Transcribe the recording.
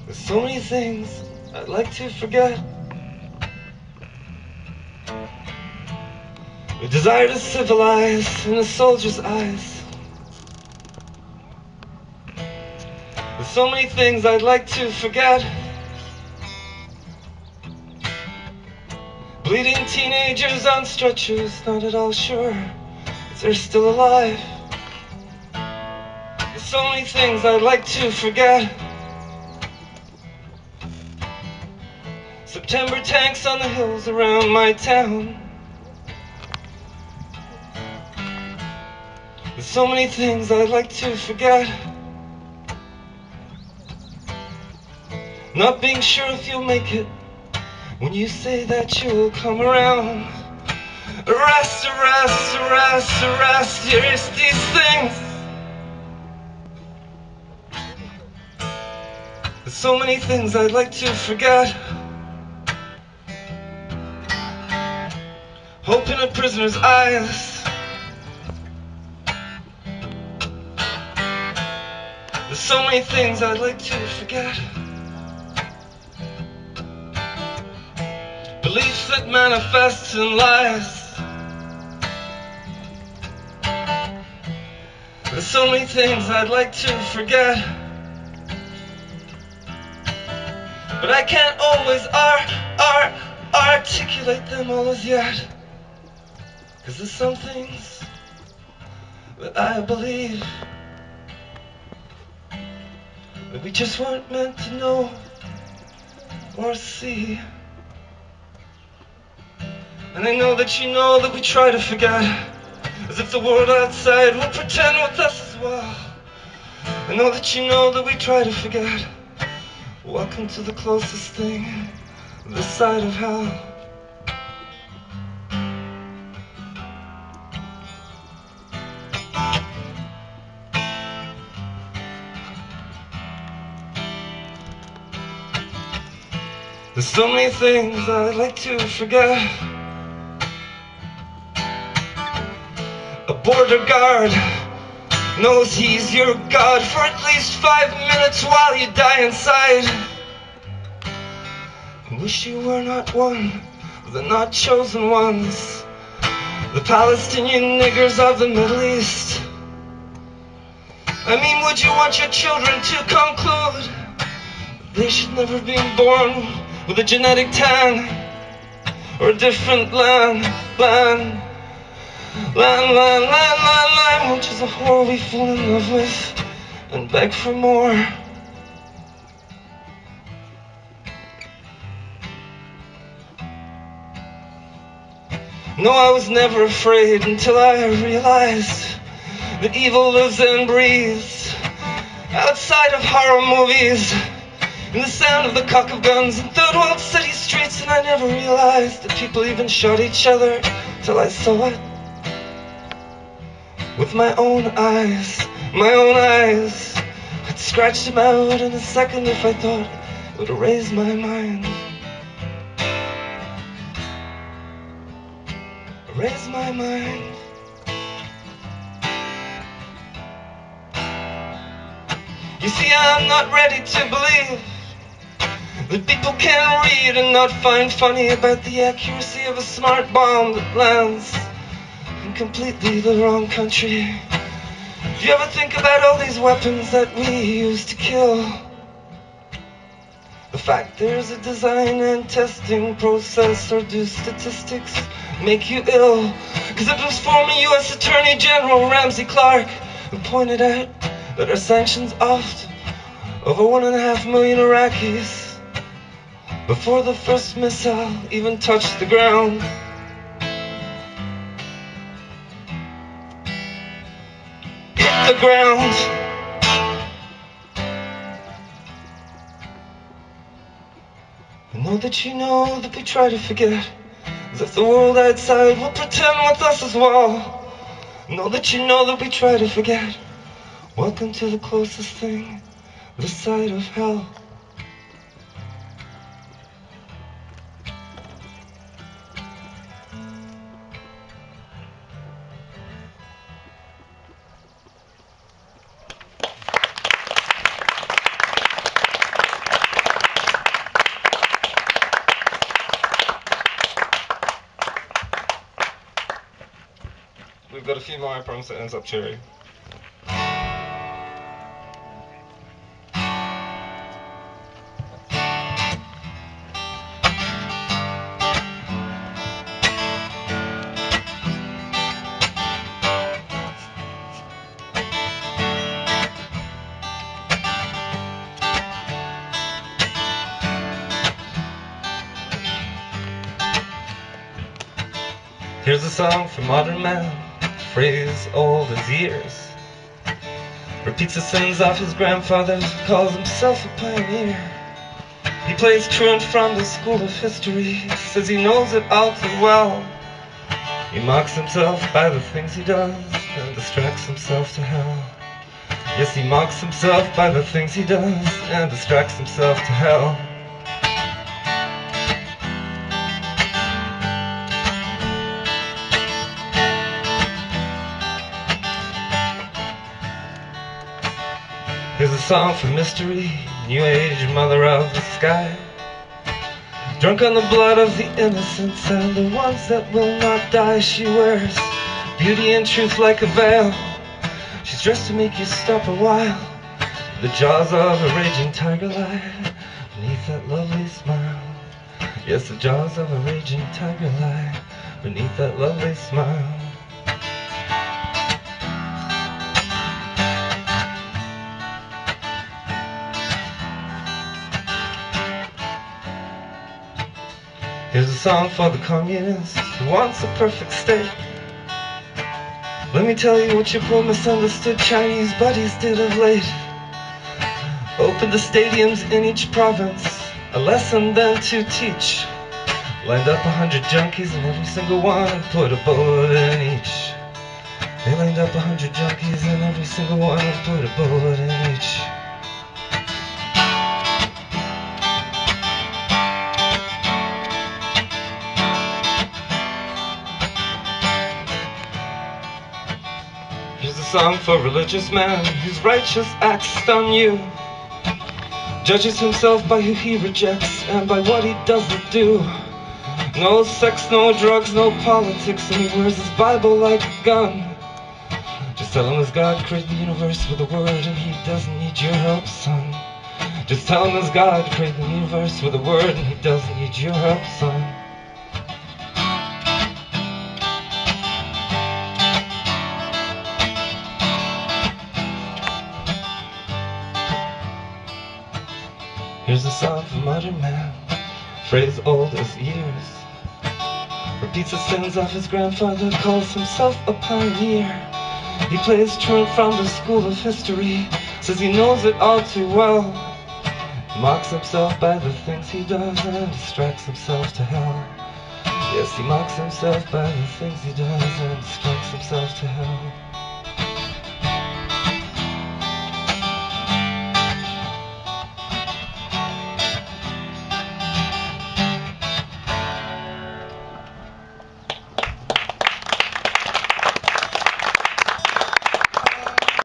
There's so many things I'd like to forget. The desire to civilize in a soldier's eyes. There's so many things I'd like to forget. Bleeding teenagers on stretchers, not at all sure if they're still alive. There's so many things I'd like to forget. September tanks on the hills around my town. There's so many things I'd like to forget. Not being sure if you'll make it when you say that you'll come around. Arrest, arrest, arrest, arrest, here's these things. There's so many things I'd like to forget. Hope in a prisoner's eyes. There's so many things I'd like to forget. Beliefs that manifest in lies. There's so many things I'd like to forget. But I can't always articulate them all as yet. 'Cause there's some things that I believe that we just weren't meant to know or see. And I know that you know that we try to forget, as if the world outside will pretend with us as well. I know that you know that we try to forget. Welcome to the closest thing this side of hell. There's so many things I'd like to forget. A border guard knows he's your God for at least 5 minutes while you die inside. I wish you were not one of the not chosen ones, the Palestinian niggers of the Middle East. I mean, would you want your children to conclude that they should never be born with a genetic tan or a different land, which is a whore we fall in love with and beg for more. No, I was never afraid until I realized that evil lives and breathes outside of horror movies, in the sound of the cock of guns in third world city streets. And I never realized that people even shot each other till I saw it with my own eyes. My own eyes. I'd scratch them out in a second if I thought it would raise my mind. Raise my mind. You see, I'm not ready to believe that people can read and not find funny about the accuracy of a smart bomb that lands in completely the wrong country. Do you ever think about all these weapons that we use to kill? The fact there's a design and testing process, or do statistics make you ill? 'Cause it was former US Attorney General Ramsey Clark who pointed out that our sanctions offed over 1.5 million Iraqis before the first missile even touched the ground. Hit the ground. I know that you know that we try to forget, as if the world outside will pretend with us as well. I know that you know that we try to forget. Welcome to the closest thing this side of hell. got a few more, I promise it ends up cherry. Here's a song for modern man, phrase old as years. Repeats the sins of his grandfathers, calls himself a pioneer. He plays truant from the school of history, says he knows it all too well. He mocks himself by the things he does, and distracts himself to hell. Yes, he mocks himself by the things he does, and distracts himself to hell. Here's a song for mystery, new age mother of the sky. Drunk on the blood of the innocents and the ones that will not die, she wears beauty and truth like a veil. She's dressed to make you stop a while. The jaws of a raging tiger lie beneath that lovely smile. Yes, the jaws of a raging tiger lie beneath that lovely smile. Here's a song for the communist who wants a perfect state. Let me tell you what your poor misunderstood Chinese buddies did of late. Opened the stadiums in each province, a lesson then to teach. Lined up 100 junkies and every single one and put a bullet in each. They lined up 100 junkies and every single one and put a bullet in each. Here's a song for a religious man whose righteous acts stun you. Judges himself by who he rejects and by what he doesn't do. No sex, no drugs, no politics, and he wears his Bible like a gun. Just tell him his God created the universe with a word and he doesn't need your help, son. Just tell him his God created the universe with a word and he doesn't need your help, son. Here's a song for modern man, phrase old as years. Repeats the sins of his grandfather, calls himself a pioneer. He plays truant from the school of history, says he knows it all too well. Mocks himself by the things he does and distracts himself to hell. Yes, he mocks himself by the things he does and distracts himself to hell.